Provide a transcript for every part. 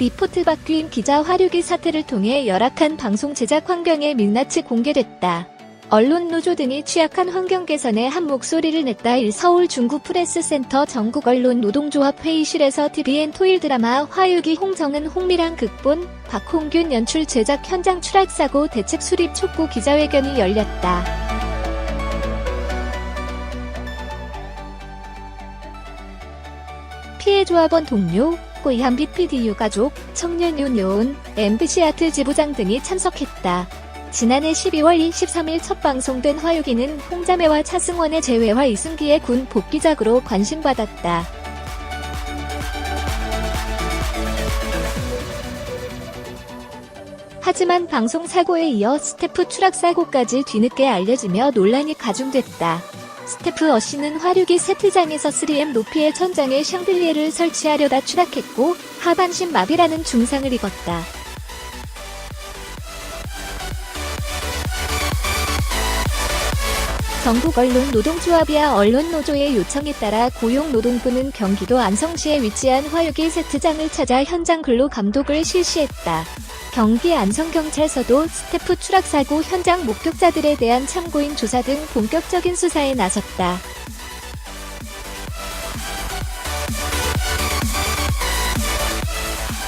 리포트 박규임 기자 화류기 사태를 통해 열악한 방송 제작 환경의 민낯이 공개됐다. 언론 노조 등이 취약한 환경 개선에 한 목소리를 냈다. 1. 서울 중구프레스센터 전국언론노동조합 회의실에서 TVN 토일 드라마 화유기 홍정은 홍미랑 극본, 박홍균 연출 제작 현장 추락사고 대책 수립 촉구 기자회견이 열렸다. 피해 조합원 동료, 고이한빛 PDU 가족, 청년윤 요원, MBC 아트 지부장 등이 참석했다. 지난해 12월 23일 첫 방송된 화유기는 홍자매와 차승원의 재회와 이승기의 군 복귀작으로 관심받았다. 하지만 방송 사고에 이어 스태프 추락 사고까지 뒤늦게 알려지며 논란이 가중됐다. 스태프 어씨는 화류기 세트장에서 3M 높이의 천장에 샹들리에를 설치하려다 추락했고 하반신 마비라는 중상을 입었다. 전국언론노동조합이야 언론노조의 요청에 따라 고용노동부는 경기도 안성시에 위치한 화유기 세트장을 찾아 현장 근로 감독을 실시했다. 경기 안성경찰서도 스태프 추락사고 현장 목격자들에 대한 참고인 조사 등 본격적인 수사에 나섰다.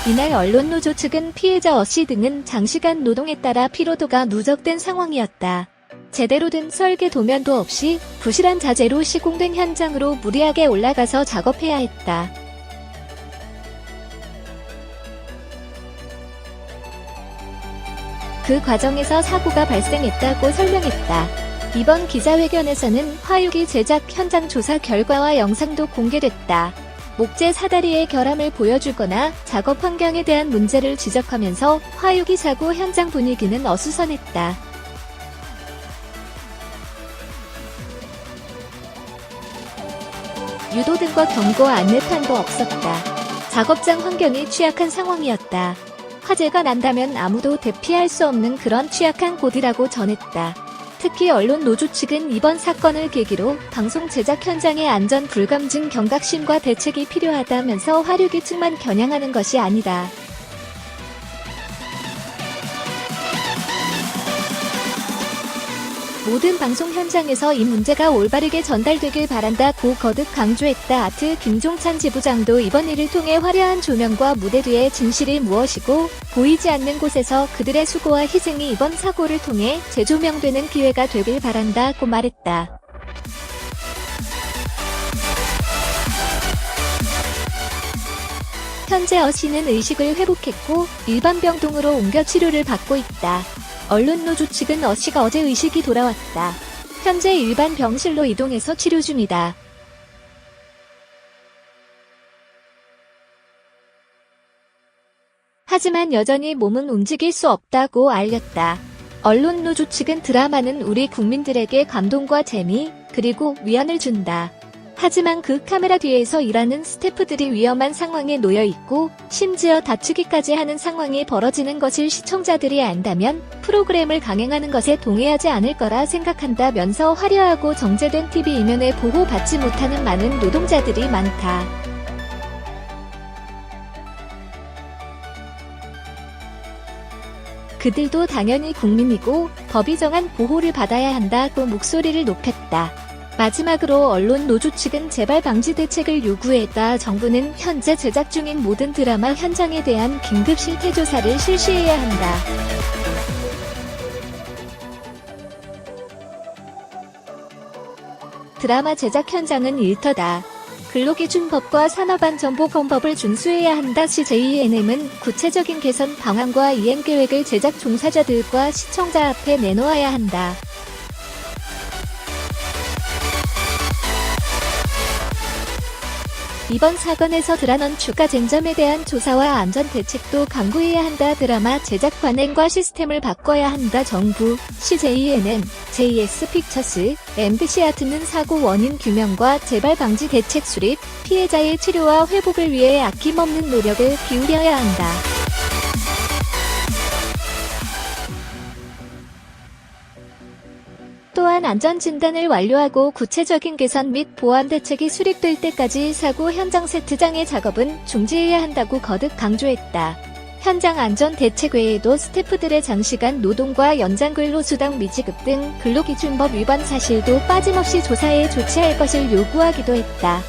이날 언론노조 측은 피해자 어씨 등은 장시간 노동에 따라 피로도가 누적된 상황이었다. 제대로 된 설계 도면도 없이 부실한 자재로 시공된 현장으로 무리하게 올라가서 작업해야 했다. 그 과정에서 사고가 발생했다고 설명했다. 이번 기자회견에서는 화유기 제작 현장 조사 결과와 영상도 공개됐다. 목재 사다리의 결함을 보여주거나 작업 환경에 대한 문제를 지적하면서 화유기 사고 현장 분위기는 어수선했다. 유도등과 경고 안내판도 없었다. 작업장 환경이 취약한 상황이었다. 화재가 난다면 아무도 대피할 수 없는 그런 취약한 곳이라고 전했다. 특히 언론 노조 측은 이번 사건을 계기로 방송 제작 현장의 안전 불감증 경각심과 대책이 필요하다면서 화류기 측만 겨냥하는 것이 아니다. 모든 방송 현장에서 이 문제가 올바르게 전달되길 바란다고 거듭 강조했다. 아트 김종찬 지부장도 이번 일을 통해 화려한 조명과 무대 뒤의 진실이 무엇이고 보이지 않는 곳에서 그들의 수고와 희생이 이번 사고를 통해 재조명되는 기회가 되길 바란다고 말했다. 현재 어씨는 의식을 회복했고 일반 병동으로 옮겨 치료를 받고 있다. 언론노조 측은 어씨가 어제 의식이 돌아왔다. 현재 일반 병실로 이동해서 치료 중이다. 하지만 여전히 몸은 움직일 수 없다고 알렸다. 언론노조 측은 드라마는 우리 국민들에게 감동과 재미, 그리고 위안을 준다. 하지만 그 카메라 뒤에서 일하는 스태프들이 위험한 상황에 놓여 있고 심지어 다투기까지 하는 상황이 벌어지는 것을 시청자들이 안다면 프로그램을 강행하는 것에 동의하지 않을 거라 생각한다면서 화려하고 정제된 TV 이면에 보호받지 못하는 많은 노동자들이 많다. 그들도 당연히 국민이고 법이 정한 보호를 받아야 한다고 목소리를 높였다. 마지막으로 언론 노조 측은 재발 방지 대책을 요구했다. 정부는 현재 제작 중인 모든 드라마 현장에 대한 긴급 실태 조사를 실시해야 한다. 드라마 제작 현장은 일터다. 근로기준법과 산업안전보건법을 준수해야 한다. JNM은 구체적인 개선 방안과 이행계획을 제작 종사자들과 시청자 앞에 내놓아야 한다. 이번 사건에서 드러난 추가 쟁점에 대한 조사와 안전 대책도 강구해야 한다. 드라마 제작 관행과 시스템을 바꿔야 한다. 정부, CJNM, JS픽처스, MBC 아트는 사고 원인 규명과 재발 방지 대책 수립, 피해자의 치료와 회복을 위해 아낌없는 노력을 기울여야 한다. 또한 철저한 안전진단을 완료하고 구체적인 개선 및 보완 대책이 수립될 때까지 사고 현장 세트장의 작업은 중지해야 한다고 거듭 강조했다. 현장 안전 대책 외에도 스태프들의 장시간 노동과 연장 근로수당 미지급 등 근로기준법 위반 사실도 빠짐없이 조사해 조치할 것을 요구하기도 했다.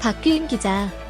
박규임 기자.